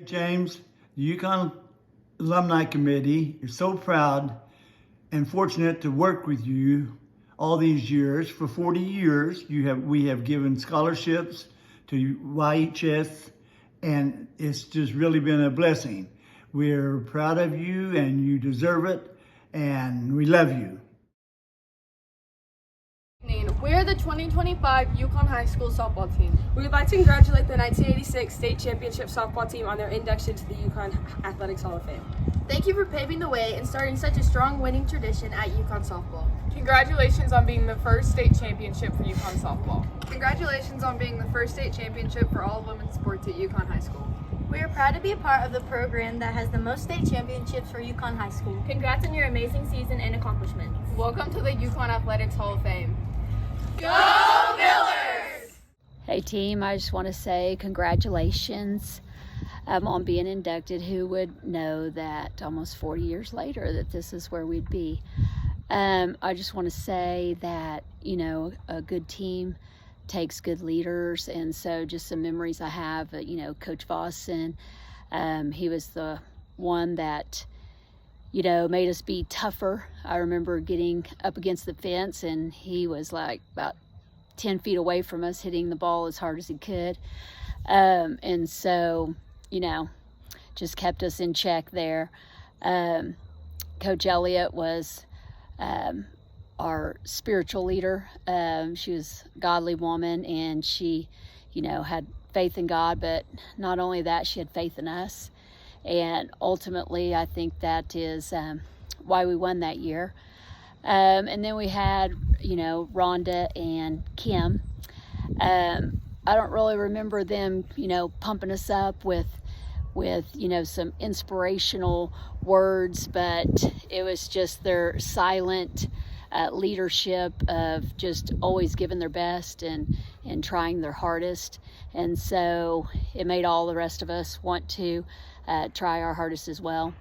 James, the Yukon Alumni Committee is so proud and fortunate to work with you all these years. For 40 years, we have given scholarships to YHS, and it's just really been a blessing. We're proud of you, and you deserve it, and we love you. We're the 2025 Yukon High School softball team. We would like to congratulate the 1986 State Championship softball team on their induction to the Yukon Athletics Hall of Fame. Thank you for paving the way and starting such a strong winning tradition at Yukon softball. Congratulations on being the first state championship for Yukon softball. Congratulations on being the first state championship for all women's sports at Yukon High School. We are proud to be a part of the program that has the most state championships for Yukon High School. Congrats on your amazing season and accomplishments. Welcome to the Yukon Athletics Hall of Fame. Go Millers! Hey team, I just want to say congratulations on being inducted. Who would know that almost 40 years later that this is where we'd be. I just want to say that, you know, a good team takes good leaders, and so just some memories I have, you know, Coach Vossen, he was the one that, you know, made us be tougher. I remember getting up against the fence and he was like about 10 feet away from us, hitting the ball as hard as he could. And so, you know, just kept us in check there. Coach Elliott was our spiritual leader. She was a godly woman, and she, you know, had faith in God, but not only that, she had faith in us. And ultimately, I think that is why we won that year. And then we had, you know, Rhonda and Kim. I don't really remember them, you know, pumping us up with, you know, some inspirational words, but it was just their silent leadership of just always giving their best and trying their hardest. And so it made all the rest of us want to try our hardest as well.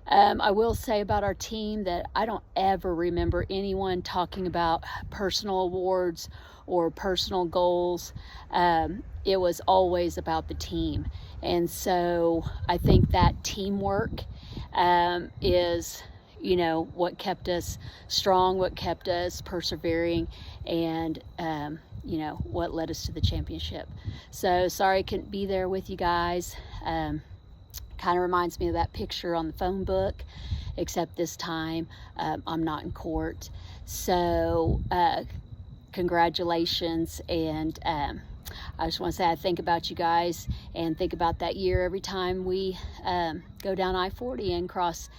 I will say about our team that I don't ever remember anyone talking about personal awards or personal goals. It was always about the team. And so I think that teamwork is, you know, what kept us strong, what kept us persevering, and you know, what led us to the championship. So sorry I couldn't be there with you guys. Kind of reminds me of that picture on the phone book, except this time I'm not in court. So congratulations, and I just want to say I think about you guys and think about that year every time we go down I-40 and cross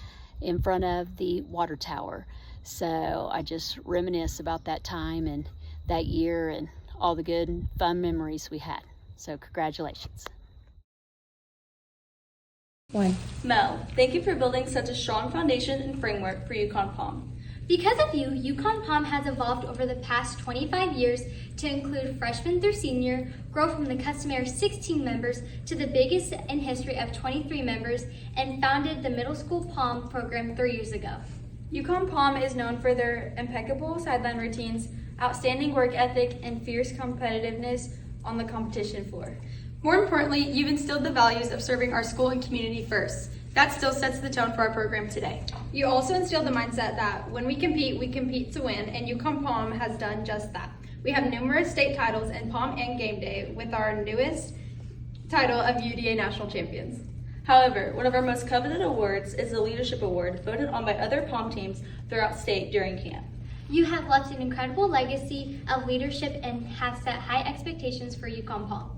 in front of the water tower. So I just reminisce about that time and that year and all the good and fun memories we had. So congratulations. Mel, thank you for building such a strong foundation and framework for Yukon Palm. Because of you, Yukon Palm has evolved over the past 25 years to include freshman through senior, grow from the customary 16 members to the biggest in history of 23 members, and founded the Middle School Palm program 3 years ago. Yukon Palm is known for their impeccable sideline routines, outstanding work ethic, and fierce competitiveness on the competition floor. More importantly, you've instilled the values of serving our school and community first. That still sets the tone for our program today. You also instilled the mindset that when we compete to win, and Yukon Palm has done just that. We have numerous state titles in Palm and Game Day, with our newest title of UDA National Champions. However, one of our most coveted awards is the Leadership Award, voted on by other Palm teams throughout state during camp. You have left an incredible legacy of leadership and have set high expectations for Yukon Palm.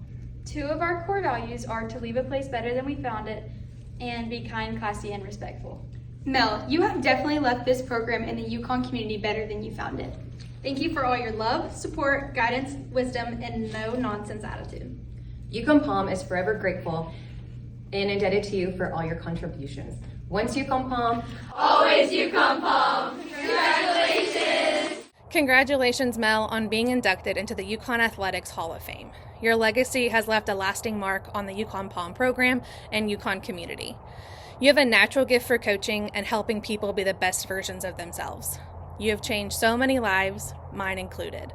2 of our core values are to leave a place better than we found it and be kind, classy, and respectful. Mel, you have definitely left this program in the Yukon community better than you found it. Thank you for all your love, support, guidance, wisdom, and no-nonsense attitude. Yukon Palm is forever grateful and indebted to you for all your contributions. Once Yukon Palm, Always Yukon Palm! Congratulations! Congratulations, Mel, on being inducted into the Yukon Athletics Hall of Fame. Your legacy has left a lasting mark on the Yukon Palm program and Yukon community. You have a natural gift for coaching and helping people be the best versions of themselves. You have changed so many lives, mine included.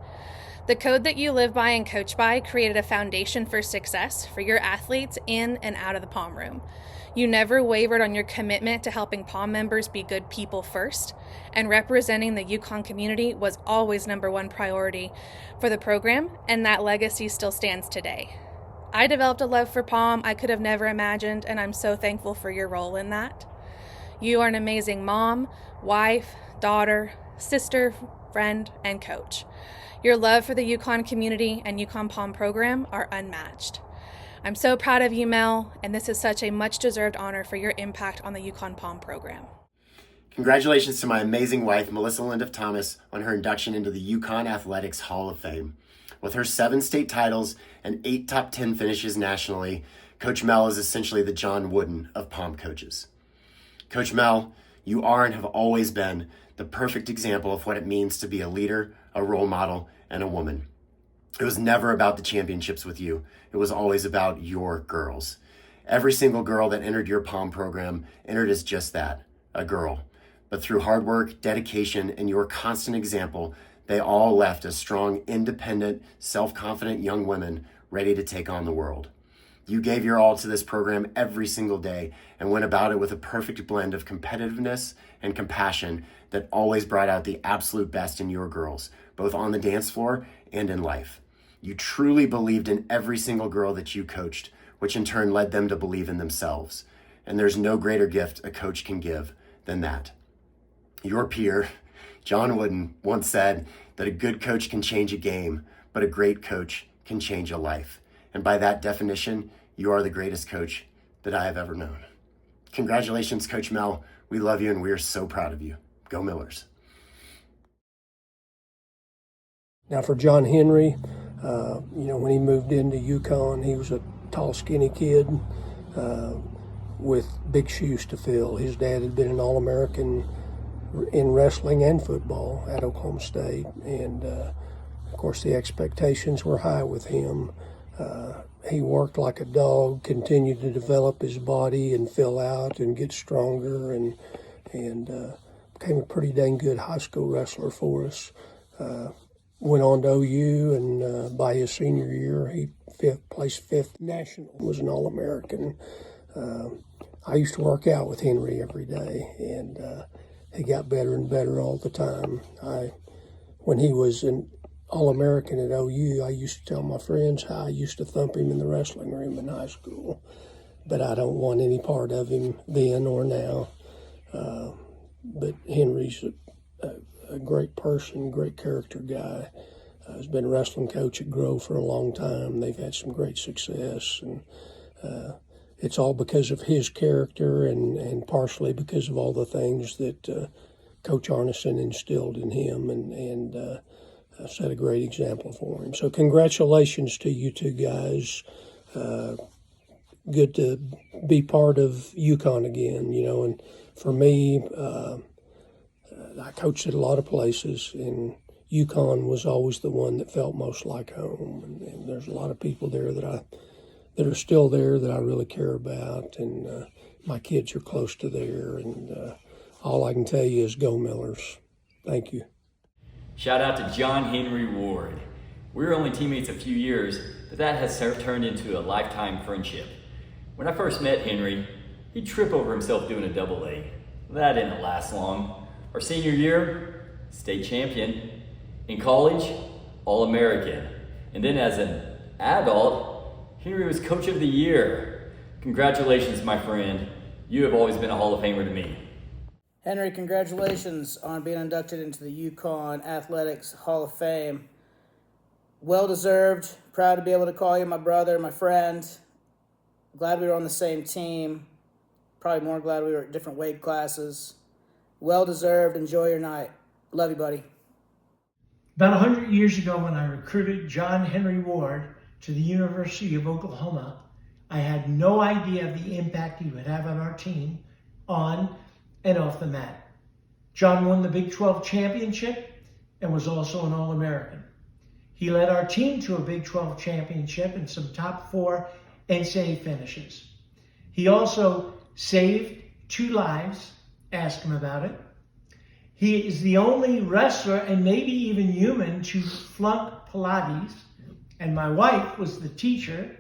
The code that you live by and coach by created a foundation for success for your athletes in and out of the Palm room. You never wavered on your commitment to helping Palm members be good people first, and representing the UConn community was always #1 priority for the program, and that legacy still stands today. I developed a love for Palm I could have never imagined, and I'm so thankful for your role in that. You are an amazing mom, wife, daughter, sister, friend, and coach. Your love for the UConn community and UConn Palm program are unmatched. I'm so proud of you, Mel, and this is such a much-deserved honor for your impact on the UConn Palm program. Congratulations to my amazing wife, Melissa Lindoff Thomas, on her induction into the UConn Athletics Hall of Fame. With her 7 state titles and 8 top 10 finishes nationally, Coach Mel is essentially the John Wooden of Palm coaches. Coach Mel, you are and have always been the perfect example of what it means to be a leader, a role model, and a woman. It was never about the championships with you. It was always about your girls. Every single girl that entered your Palm program entered as just that, a girl. But through hard work, dedication, and your constant example, they all left as strong, independent, self-confident young women ready to take on the world. You gave your all to this program every single day and went about it with a perfect blend of competitiveness and compassion that always brought out the absolute best in your girls, both on the dance floor and in life. You truly believed in every single girl that you coached, which in turn led them to believe in themselves. And there's no greater gift a coach can give than that. Your peer, John Wooden, once said that a good coach can change a game, but a great coach can change a life. And by that definition, you are the greatest coach that I have ever known. Congratulations, Coach Mel. We love you and we are so proud of you. Go Millers. Now for John Henry, when he moved into UConn, he was a tall, skinny kid with big shoes to fill. His dad had been an All-American in wrestling and football at Oklahoma State, and of course the expectations were high with him. He worked like a dog, continued to develop his body and fill out and get stronger, and became a pretty dang good high school wrestler for us. Went on to OU, and by his senior year, he placed 5th national, was an All-American. I used to work out with Henry every day, and he got better and better all the time. When he was an All-American at OU, I used to tell my friends how I used to thump him in the wrestling room in high school, but I don't want any part of him then or now. But Henry's a great person, great character guy. He's been a wrestling coach at Grove for a long time. They've had some great success, and it's all because of his character and partially because of all the things that Coach Arneson instilled in him and set a great example for him. So congratulations to you two guys. Good to be part of UConn again, and for me, I coached at a lot of places, and UConn was always the one that felt most like home. And there's a lot of people there that are still there that I really care about, and my kids are close to there. And all I can tell you is go Millers. Thank you. Shout out to John Henry Ward. We were only teammates a few years, but that has turned into a lifetime friendship. When I first met Henry, he'd trip over himself doing a double leg. That didn't last long. Our senior year, state champion. In college, All-American. And then as an adult, Henry was Coach of the Year. Congratulations, my friend. You have always been a Hall of Famer to me. Henry, congratulations on being inducted into the UConn Athletics Hall of Fame. Well deserved. Proud to be able to call you my brother, my friend. Glad we were on the same team. Probably more glad we were at different weight classes. Well deserved. Enjoy your night. Love you, buddy. About 100 years ago, when I recruited John Henry Ward to the University of Oklahoma, I had no idea of the impact he would have on our team on and off the mat. John won the Big 12 championship and was also an All-American. He led our team to a Big 12 championship and some top 4 NCAA finishes. He also saved 2 lives. Ask him about it. He is the only wrestler and maybe even human to flunk Pilates, and my wife was the teacher.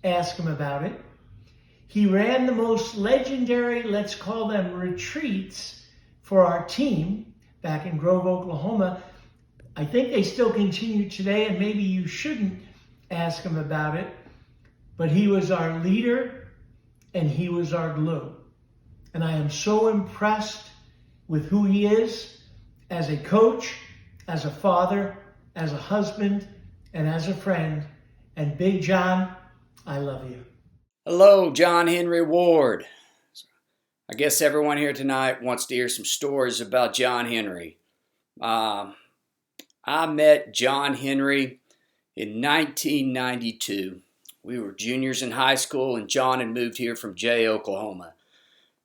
Ask him about it. He ran the most legendary, let's call them retreats, for our team back in Grove, Oklahoma. I think they still continue today, and maybe you shouldn't ask him about it, but he was our leader and he was our glue. And I am so impressed with who he is as a coach, as a father, as a husband, and as a friend. And Big John, I love you. Hello, John Henry Ward. I guess everyone here tonight wants to hear some stories about John Henry. I met John Henry in 1992. We were juniors in high school, and John had moved here from Jay, Oklahoma.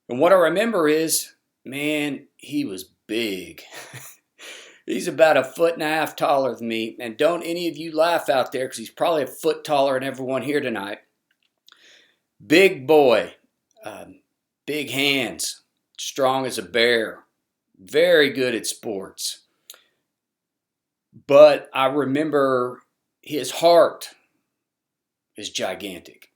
And what I remember is, man, he was big. He's about 1.5 feet taller than me, and don't any of you laugh out there because he's probably 1 foot taller than everyone here tonight. Big boy, big hands, strong as a bear, very good at sports. But I remember his heart is gigantic.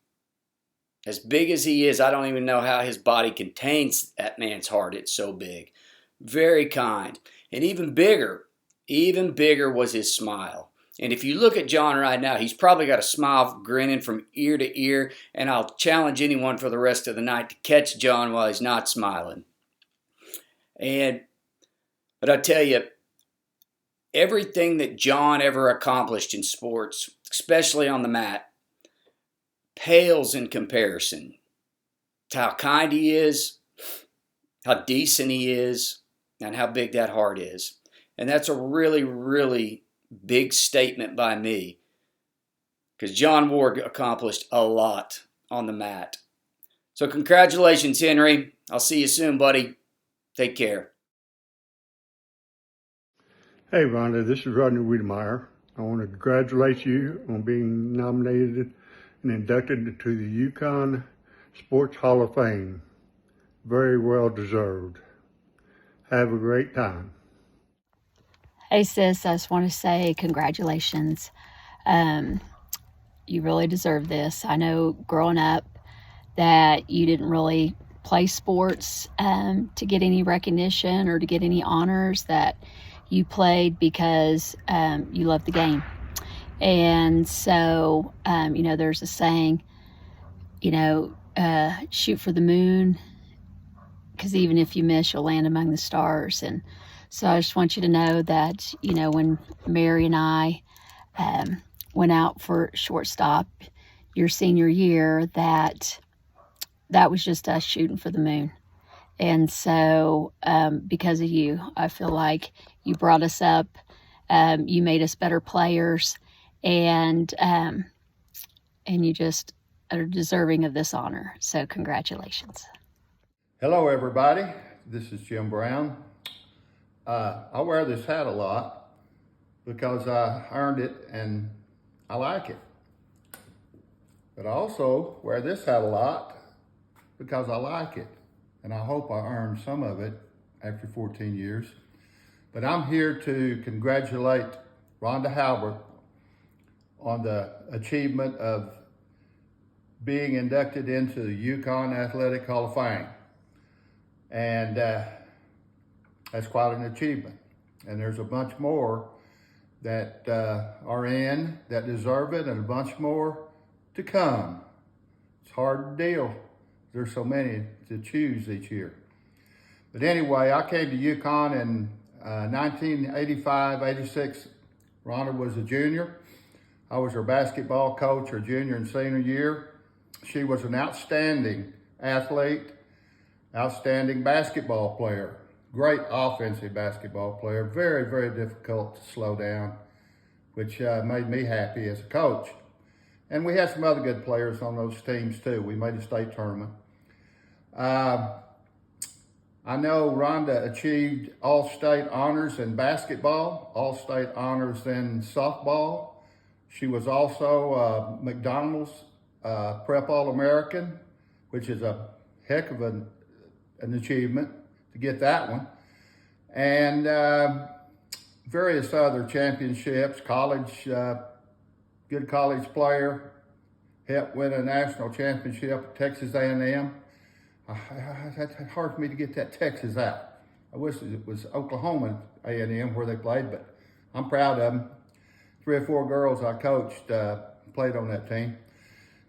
As big as he is, I don't even know how his body contains that man's heart. It's so big. Very kind. And even bigger was his smile. And if you look at John right now, he's probably got a smile grinning from ear to ear, and I'll challenge anyone for the rest of the night to catch John while he's not smiling. But I tell you, everything that John ever accomplished in sports, especially on the mat, pales in comparison to how kind he is, how decent he is, and how big that heart is. And that's a really, really big statement by me, because John Ward accomplished a lot on the mat. So congratulations, Henry. I'll see you soon, buddy. Take care. Hey, Rhonda, this is Rodney Wiedemeyer. I want to congratulate you on being nominated and inducted into the Yukon Sports Hall of Fame. Very well deserved. Have a great time. Hey sis, I just want to say congratulations. You really deserve this. I know growing up that you didn't really play sports to get any recognition or to get any honors, that you played because you loved the game. And so, there's a saying, shoot for the moon, because even if you miss, you'll land among the stars. And so I just want you to know that, when Mary and I went out for shortstop your senior year, that was just us shooting for the moon. And so because of you, I feel like you brought us up, you made us better players, and you just are deserving of this honor. So congratulations. Hello, everybody. This is Jim Brown. I wear this hat a lot because I earned it and I like it. But I also wear this hat a lot because I like it. And I hope I earned some of it after 14 years. But I'm here to congratulate Rhonda Halbert on the achievement of being inducted into the Yukon Athletic Hall of Fame. And that's quite an achievement. And there's a bunch more that are in that deserve it, and a bunch more to come. It's a hard deal. There's so many to choose each year. But anyway, I came to Yukon in 1985, 86. Rhonda was a junior. I was her basketball coach her junior and senior year. She was an outstanding athlete, outstanding basketball player, great offensive basketball player, very, very difficult to slow down, which made me happy as a coach. And we had some other good players on those teams too. We made a state tournament. I know Rhonda achieved all-state honors in basketball, all-state honors in softball. She was also McDonald's Prep All-American, which is a heck of an achievement to get that one. And various other championships, college, good college player, helped win a national championship at Texas A&M. It's hard for me to get that Texas out. I wish it was Oklahoma A&M where they played, but I'm proud of them. 3 or 4 girls I coached played on that team.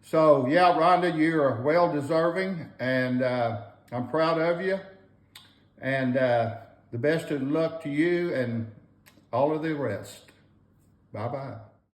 So yeah, Rhonda, you are well deserving, and I'm proud of you. And the best of luck to you and all of the rest. Bye-bye.